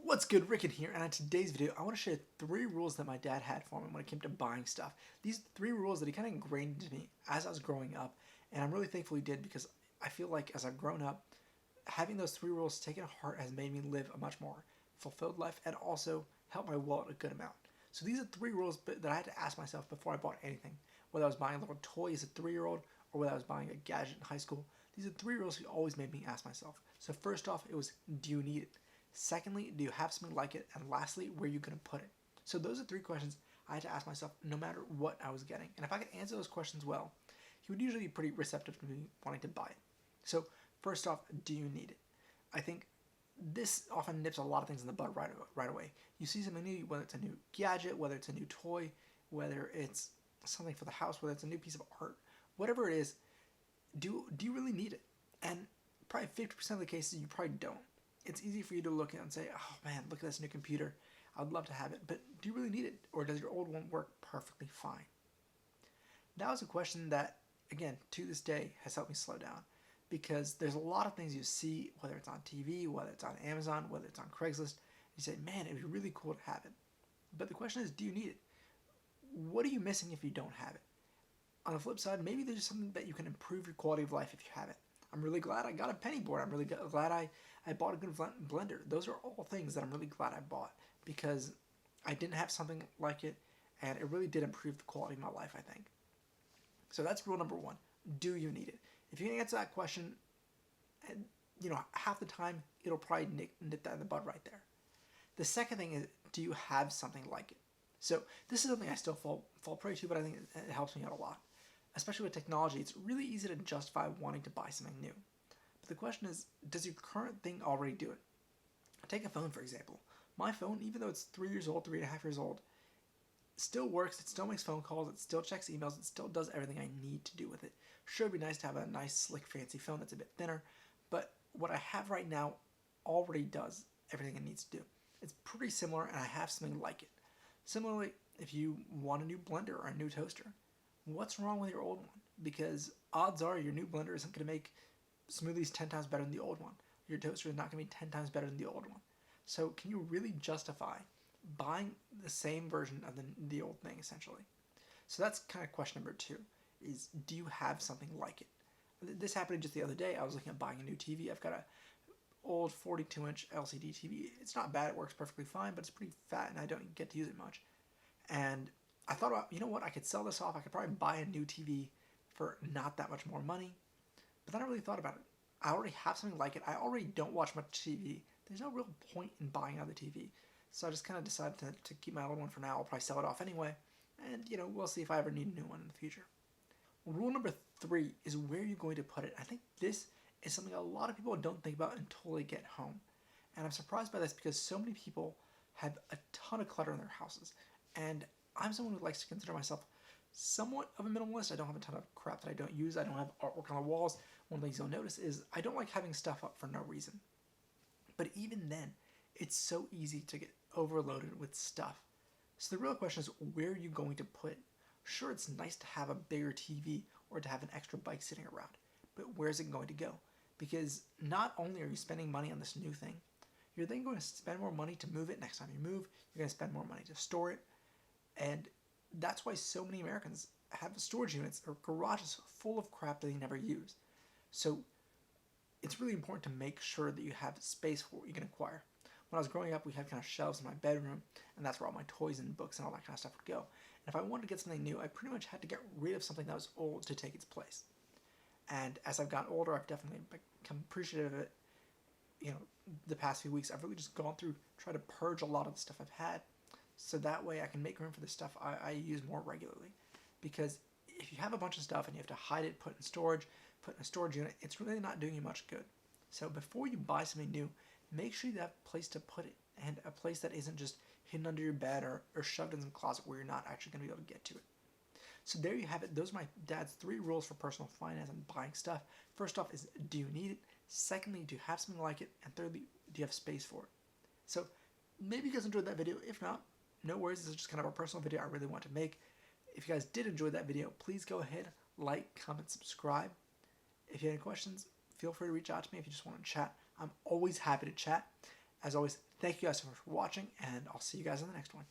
What's good, Rickon here, and in today's video, I want to share 3 rules that my dad had for me when it came to buying stuff. These 3 rules that he kind of ingrained into me as I was growing up, and I'm really thankful he did because I feel like as I've grown up, having those 3 rules taken to heart has made me live a much more fulfilled life and also help my wallet a good amount. So these are 3 rules that I had to ask myself before I bought anything, whether I was buying a little toy as a 3-year-old or whether I was buying a gadget in high school. These are 3 rules he always made me ask myself. So first off, it was, do you need it? Secondly, do you have something like it? And lastly, where are you going to put it? So those are 3 questions I had to ask myself no matter what I was getting. And if I could answer those questions well, he would usually be pretty receptive to me wanting to buy it. So first off, do you need it? I think this often nips a lot of things in the bud right away. You see something new, whether it's a new gadget, whether it's a new toy, whether it's something for the house, whether it's a new piece of art, whatever it is, do you really need it? And probably 50% of the cases you probably don't. It's easy for you to look at and say, oh man, look at this new computer. I would love to have it, but do you really need it? Or does your old one work perfectly fine? That was a question that, again, to this day has helped me slow down because there's a lot of things you see, whether it's on TV, whether it's on Amazon, whether it's on Craigslist. You say, man, it'd be really cool to have it. But the question is, do you need it? What are you missing if you don't have it? On the flip side, maybe there's something that you can improve your quality of life if you have it. I'm really glad I got a penny board. I'm really glad I bought a good blender. Those are all things that I'm really glad I bought because I didn't have something like it and it really did improve the quality of my life, I think. So that's rule number 1. Do you need it? If you can answer that question, and half the time it'll probably nip that in the bud right there. The second thing is, do you have something like it? So this is something I still fall prey to, but I think it helps me out a lot. Especially with technology, it's really easy to justify wanting to buy something new. But the question is, does your current thing already do it? Take a phone, for example. My phone, even though it's 3 years old, 3.5 years old, still works, it still makes phone calls, it still checks emails, it still does everything I need to do with it. Sure, it'd be nice to have a nice, slick, fancy phone that's a bit thinner, but what I have right now already does everything it needs to do. It's pretty similar, and I have something like it. Similarly, if you want a new blender or a new toaster, what's wrong with your old one? Because odds are your new blender isn't going to make smoothies 10 times better than the old one. Your toaster is not going to be 10 times better than the old one. So can you really justify buying the same version of the old thing, essentially? So that's kind of question number 2, is do you have something like it? This happened just the other day. I was looking at buying a new TV. I've got a old 42-inch LCD TV. It's not bad. It works perfectly fine, but it's pretty fat and I don't get to use it much. And I thought about, you know what, I could sell this off. I could probably buy a new TV for not that much more money. But then I really thought about it. I already have something like it. I already don't watch much TV. There's no real point in buying another TV. So I just kind of decided to keep my old one for now. I'll probably sell it off anyway. And, we'll see if I ever need a new one in the future. Rule number 3 is where you're going to put it. I think this is something a lot of people don't think about until they get home. And I'm surprised by this because so many people have a ton of clutter in their houses. And I'm someone who likes to consider myself somewhat of a minimalist. I don't have a ton of crap that I don't use. I don't have artwork on the walls. One of the things you'll notice is I don't like having stuff up for no reason. But even then, it's so easy to get overloaded with stuff. So the real question is, where are you going to put it? Sure, it's nice to have a bigger TV or to have an extra bike sitting around, but where's it going to go? Because not only are you spending money on this new thing, you're then going to spend more money to move it next time you move. You're going to spend more money to store it. And that's why so many Americans have storage units or garages full of crap that they never use. So it's really important to make sure that you have space for what you can acquire. When I was growing up, we had kind of shelves in my bedroom, and that's where all my toys and books and all that kind of stuff would go. And if I wanted to get something new, I pretty much had to get rid of something that was old to take its place. And as I've gotten older, I've definitely become appreciative of it. The past few weeks, I've really just gone through, try to purge a lot of the stuff I've had, so that way I can make room for the stuff I use more regularly. Because if you have a bunch of stuff and you have to hide it, put in storage, put in a storage unit, it's really not doing you much good. So before you buy something new, make sure you have a place to put it, and a place that isn't just hidden under your bed or shoved in some closet where you're not actually going to be able to get to it. So there you have it. Those are my dad's 3 rules for personal finance and buying stuff. First off is, do you need it? Secondly, do you have something like it? And thirdly, do you have space for it? So maybe you guys enjoyed that video. If not, no worries. This is just kind of a personal video I really want to make. If you guys did enjoy that video, please go ahead, like, comment, subscribe. If you have any questions, feel free to reach out to me if you just want to chat. I'm always happy to chat. As always, thank you guys so much for watching, and I'll see you guys in the next one.